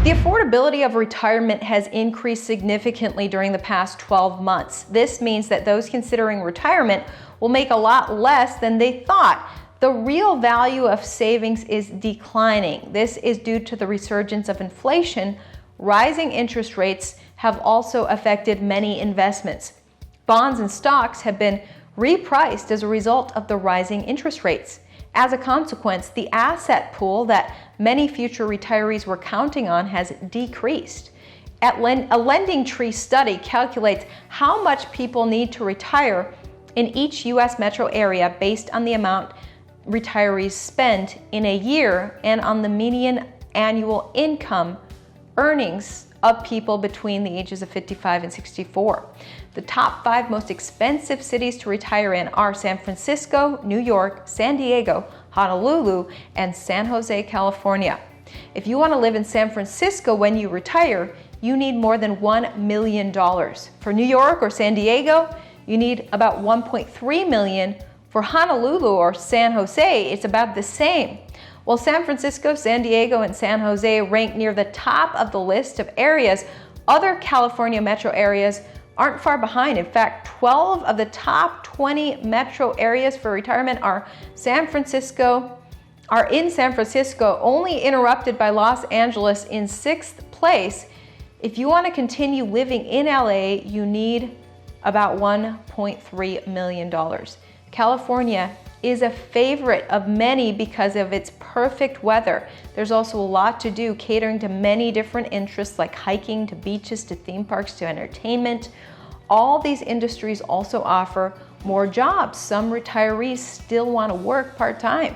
The affordability of retirement has increased significantly during the past 12 months. This means that those considering retirement will make a lot less than they thought. The real value of savings is declining. This is due to the resurgence of inflation. Rising interest rates have also affected many investments. Bonds and stocks have been repriced as a result of the rising interest rates. As a consequence, the asset pool that many future retirees were counting on has decreased. A Lending Tree study calculates how much people need to retire in each U.S. metro area based on the amount retirees spend in a year and on the median annual income earnings of people between the ages of 55 and 64. The top 5 most expensive cities to retire in are San Francisco, New York, San Diego, Honolulu, and San Jose, California. If you want to live in San Francisco when you retire, you need more than $1 million. For New York or San Diego, you need about $1.3 million. For Honolulu or San Jose, it's about the same. While San Francisco, San Diego, and San Jose rank near the top of the list of areas, other California metro areas aren't far behind. In fact, 12 of the top 20 metro areas for retirement are in San Francisco, only interrupted by Los Angeles in 6th place. If you want to continue living in LA, you need about $1.3 million. California is a favorite of many because of its perfect weather. There's also a lot to do, catering to many different interests like hiking, to beaches, to theme parks, to entertainment. All these industries also offer more jobs. Some retirees still want to work part-time.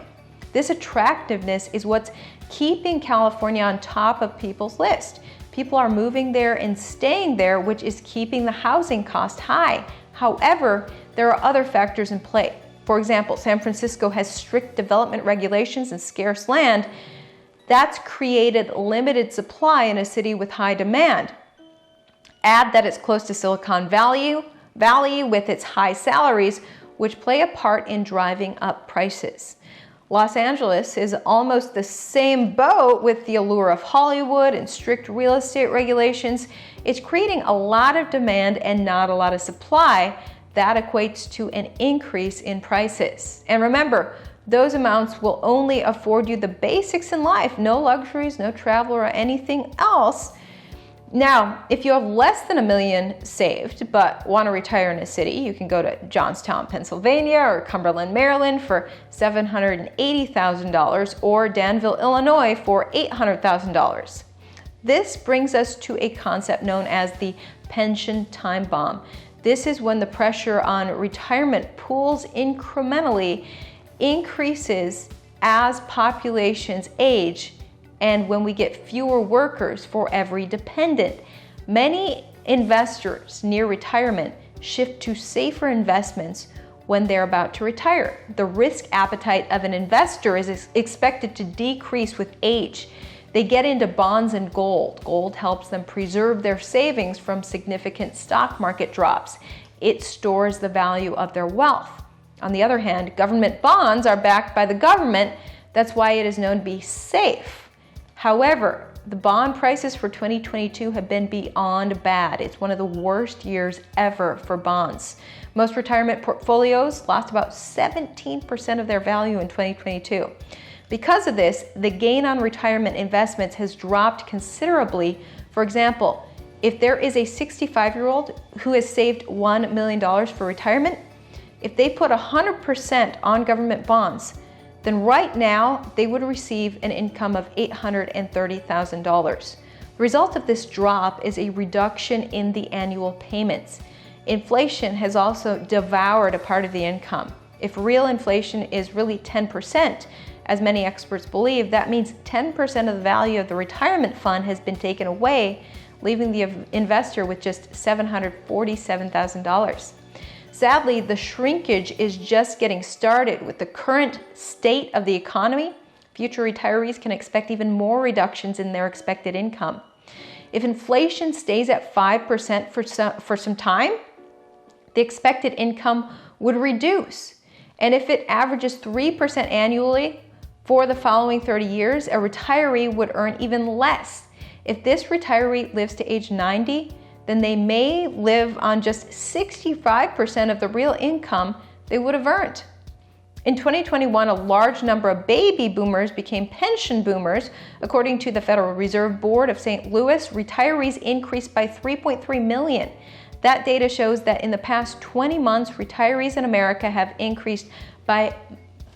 This attractiveness is what's keeping California on top of people's list. People are moving there and staying there, which is keeping the housing cost high. However, there are other factors in play. For example, San Francisco has strict development regulations and scarce land. That's created limited supply in a city with high demand. Add that it's close to Silicon Valley with its high salaries, which play a part in driving up prices. Los Angeles is almost the same boat with the allure of Hollywood and strict real estate regulations. It's creating a lot of demand and not a lot of supply. That equates to an increase in prices. And remember, those amounts will only afford you the basics in life, no luxuries, no travel, or anything else. Now, if you have less than $1 million saved but want to retire in a city, you can go to Johnstown, Pennsylvania, or Cumberland, Maryland for $780,000, or Danville, Illinois for $800,000. This brings us to a concept known as the pension time bomb. This is when the pressure on retirement pools incrementally increases as populations age and when we get fewer workers for every dependent. Many investors near retirement shift to safer investments when they're about to retire. The risk appetite of an investor is expected to decrease with age. They get into bonds and gold. Gold helps them preserve their savings from significant stock market drops. It stores the value of their wealth. On the other hand, government bonds are backed by the government. That's why it is known to be safe. However, the bond prices for 2022 have been beyond bad. It's one of the worst years ever for bonds. Most retirement portfolios lost about 17% of their value in 2022. Because of this, the gain on retirement investments has dropped considerably. For example, if there is a 65-year-old who has saved $1 million for retirement, if they put 100% on government bonds, then right now they would receive an income of $830,000. The result of this drop is a reduction in the annual payments. Inflation has also devoured a part of the income. If real inflation is really 10%, as many experts believe, that means 10% of the value of the retirement fund has been taken away, leaving the investor with just $747,000. Sadly, the shrinkage is just getting started. With the current state of the economy, future retirees can expect even more reductions in their expected income. If inflation stays at 5% for some time, the expected income would reduce. And if it averages 3% annually for the following 30 years, a retiree would earn even less. If this retiree lives to age 90, then they may live on just 65% of the real income they would have earned. In 2021, a large number of baby boomers became pension boomers. According to the Federal Reserve Board of St. Louis, retirees increased by 3.3 million. That data shows that in the past 20 months, retirees in America have increased by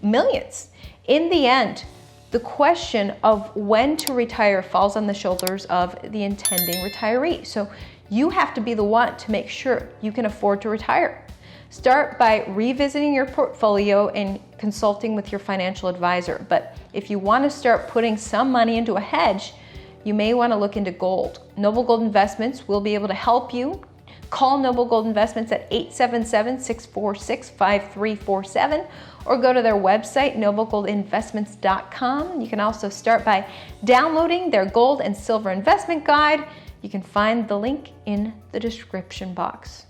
millions. In the end, the question of when to retire falls on the shoulders of the intending retiree. So you have to be the one to make sure you can afford to retire. Start by revisiting your portfolio and consulting with your financial advisor. But if you want to start putting some money into a hedge, you may want to look into gold. Noble Gold Investments will be able to help you. Call Noble Gold Investments at 877-646-5347 or go to their website, noblegoldinvestments.com. You can also start by downloading their gold and silver investment guide. You can find the link in the description box.